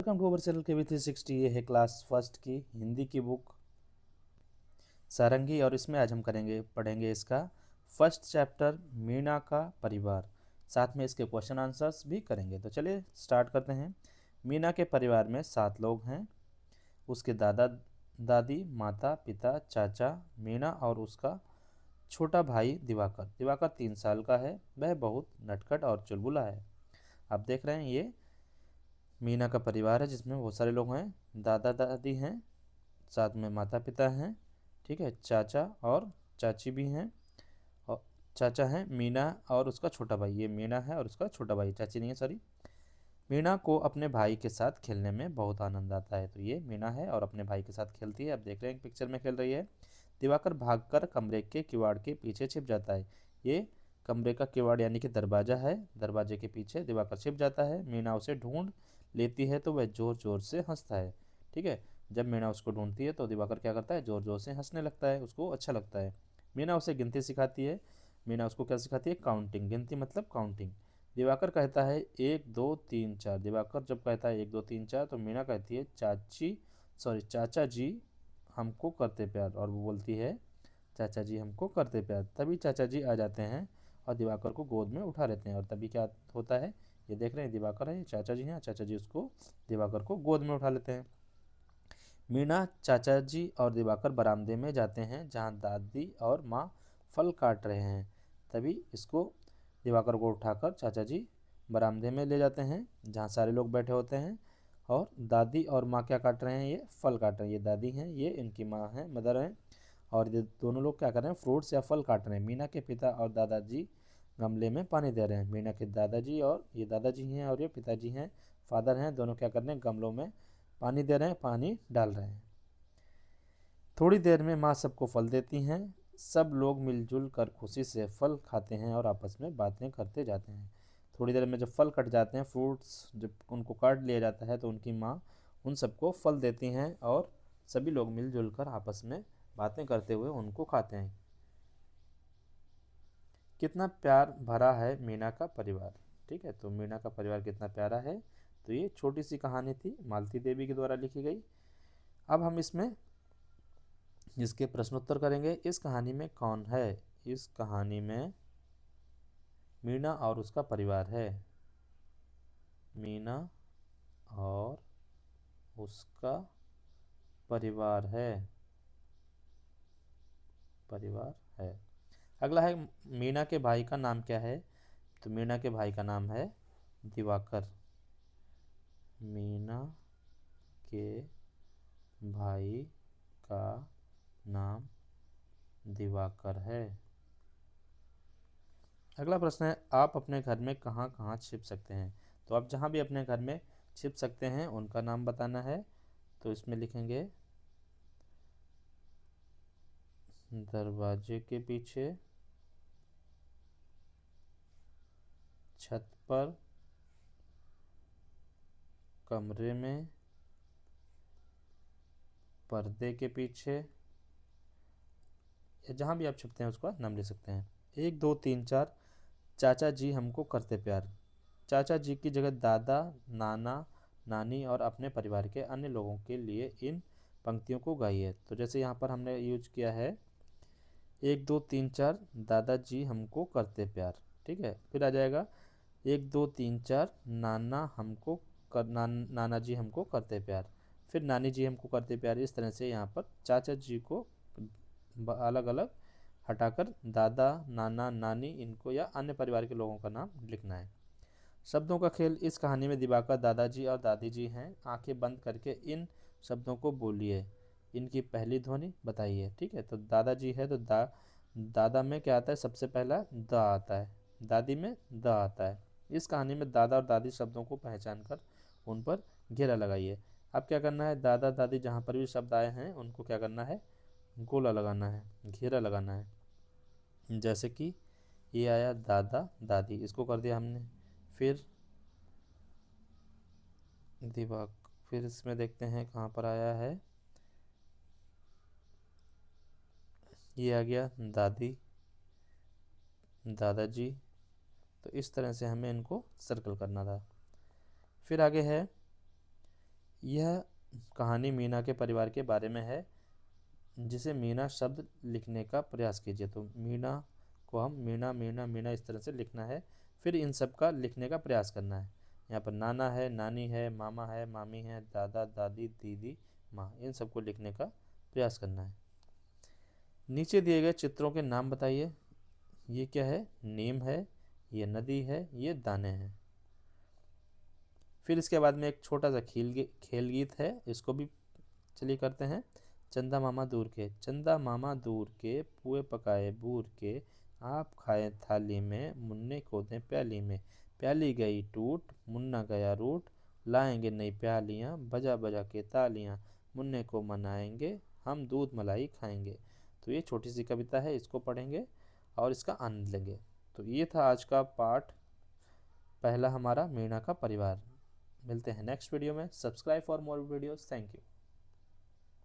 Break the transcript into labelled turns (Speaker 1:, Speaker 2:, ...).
Speaker 1: Welcome to our channel के we 360। ये है क्लास फर्स्ट की हिंदी की बुक सारंगी और इसमें आज हम पढ़ेंगे इसका फर्स्ट चैप्टर मीना का परिवार। साथ में इसके क्वेश्चन आंसर्स भी करेंगे। तो चलिए स्टार्ट करते हैं। मीना के परिवार में 7 लोग हैं। उसके दादा दादी, माता पिता, चाचा, मीना और उसका छोटा भाई दिवाकर। दिवाकर 3 साल का है। वह बहुत नटखट और चुलबुला है। आप देख रहे हैं ये मीना का परिवार है जिसमें बहुत सारे लोग हैं। दादा दादी हैं, साथ में माता पिता हैं, ठीक है, चाचा और चाची भी हैं। और चाचा हैं मीना और उसका छोटा भाई। ये मीना है और उसका छोटा भाई, चाची नहीं है, सॉरी। मीना को अपने भाई के साथ खेलने में बहुत आनंद आता है। तो ये मीना है और अपने भाई के साथ खेलती है। आप देख रहे हैं पिक्चर में खेल रही है। दिवाकर भागकर कमरे के किवाड़ के पीछे छिप जाता है। ये कमरे का किवाड़ यानी कि दरवाजा है। दरवाजे के पीछे दिवाकर छिप जाता है। मीना उसे ढूंढ लेती है तो वह जोर जोर से हंसता है। ठीक है, जब मीना उसको ढूंढती है तो दिवाकर क्या करता है, जोर जोर से हंसने लगता है। उसको अच्छा लगता है। मीना उसे गिनती सिखाती है। मीना उसको क्या सिखाती है, काउंटिंग। गिनती मतलब काउंटिंग। दिवाकर कहता है 1 2 3 4। दिवाकर जब कहता है 1 2 3 4 तो मीना कहती है चाचा जी हमको करते प्यार। और वो बोलती है चाचा जी हमको करते प्यार। तभी चाचा जी आ जाते हैं और दिवाकर को गोद में उठा लेते हैं। और तभी क्या होता है, ये देख रहे हैं दिवाकर है, चाचा जी हैं। चाचा जी उसको दिवाकर को गोद में उठा लेते हैं। मीना, चाचा जी और दिवाकर बरामदे में जाते हैं जहाँ दादी और माँ फल काट रहे हैं। तभी इसको दिवाकर को उठाकर चाचा जी बरामदे में ले जाते हैं जहाँ सारे लोग बैठे होते हैं। और दादी और माँ क्या काट रहे हैं, ये फल काट रहे हैं। ये दादी हैं, ये इनकी माँ है, मदर हैं। और ये दोनों लोग क्या कर रहे हैं, फ्रूट्स या फल काट रहे हैं। मीना के पिता और दादाजी गमले में पानी दे रहे हैं। मीना के दादाजी और ये दादाजी हैं और ये पिताजी हैं, फादर हैं। दोनों क्या कर रहे हैं, गमलों में पानी दे रहे हैं, पानी डाल रहे हैं। थोड़ी देर में माँ सबको फल देती हैं। सब लोग मिलजुल कर खुशी से फल खाते हैं और आपस में बातें करते जाते हैं। थोड़ी देर में जब फल कट जाते हैं, फ्रूट्स जब उनको काट लिया जाता है तो उनकी माँ उन सबको फल देती हैं और सभी लोग मिलजुल कर आपस में बातें करते हुए उनको खाते हैं। कितना प्यार भरा है मीना का परिवार। ठीक है, तो मीना का परिवार कितना प्यारा है। तो ये छोटी सी कहानी थी, मालती देवी के द्वारा लिखी गई। अब हम इसमें इसके प्रश्नोत्तर करेंगे। इस कहानी में कौन है, इस कहानी में मीना और उसका परिवार है। मीना और उसका परिवार है, परिवार है। अगला है मीना के भाई का नाम क्या है। तो मीना के भाई का नाम है दिवाकर। मीना के भाई का नाम दिवाकर है। अगला प्रश्न है आप अपने घर में कहाँ कहाँ छिप सकते हैं। तो आप जहाँ भी अपने घर में छिप सकते हैं उनका नाम बताना है। तो इसमें लिखेंगे दरवाजे के पीछे, छत पर, कमरे में, पर्दे के पीछे, या जहाँ भी आप छिपते हैं उसका नाम ले सकते हैं। 1 2 3 4 चाचा जी हमको करते प्यार। चाचा जी की जगह दादा, नाना, नानी और अपने परिवार के अन्य लोगों के लिए इन पंक्तियों को गाइए। तो जैसे यहाँ पर हमने यूज किया है 1 2 3 4 दादाजी हमको करते प्यार। ठीक है, फिर आ जाएगा 1 2 3 4 नाना हमको नाना जी हमको करते प्यार। फिर नानी जी हमको करते प्यार। इस तरह से यहाँ पर चाचा जी को अलग अलग हटाकर दादा, नाना, नानी इनको या अन्य परिवार के लोगों का नाम लिखना है। शब्दों का खेल। इस कहानी में दिवाकर दादाजी और दादी जी हैं। आंखें बंद करके इन शब्दों को बोलिए, इनकी पहली ध्वनि बताइए। ठीक है, तो दादाजी है तो दादा में क्या आता है, सबसे पहला द आता है। दादी में द आता है। इस कहानी में दादा और दादी शब्दों को पहचान कर उन पर घेरा लगाइए। अब क्या करना है, दादा दादी जहाँ पर भी शब्द आए हैं उनको क्या करना है, गोला लगाना है, घेरा लगाना है। जैसे कि ये आया दादा दादी, इसको कर दिया हमने। फिर दिवाक फिर इसमें देखते हैं कहाँ पर आया है, ये आ गया दादी, दादाजी। तो इस तरह से हमें इनको सर्कल करना था। फिर आगे है यह कहानी मीना के परिवार के बारे में है, जिसे मीना शब्द लिखने का प्रयास कीजिए। तो मीना को हम मीना मीना मीना इस तरह से लिखना है, फिर इन सब का लिखने का प्रयास करना है। यहाँ पर नाना है, नानी है, मामा है, मामी है, दादा दादी, दीदी, माँ, इन सबको लिखने का प्रयास करना है। नीचे दिए गए चित्रों के नाम बताइए। ये क्या है? नीम है, ये नदी है, ये दाने हैं। फिर इसके बाद में एक छोटा सा खेल गीत है, इसको भी चलिए करते हैं। चंदा मामा दूर के, चंदा मामा दूर के, पुए पकाए बूर के, आप खाए थाली में, मुन्ने को दें प्याली में, प्याली गई टूट, मुन्ना गया रूट, लाएंगे नई प्यालियाँ, बजा बजा के तालियाँ, मुन्ने को मनाएंगे, हम दूध मलाई खाएंगे। तो ये छोटी सी कविता है, इसको पढ़ेंगे और इसका आनंद लेंगे। तो ये था आज का पाठ पहला हमारा मीणा का परिवार। मिलते हैं नेक्स्ट वीडियो में। Subscribe for more videos. Thank you.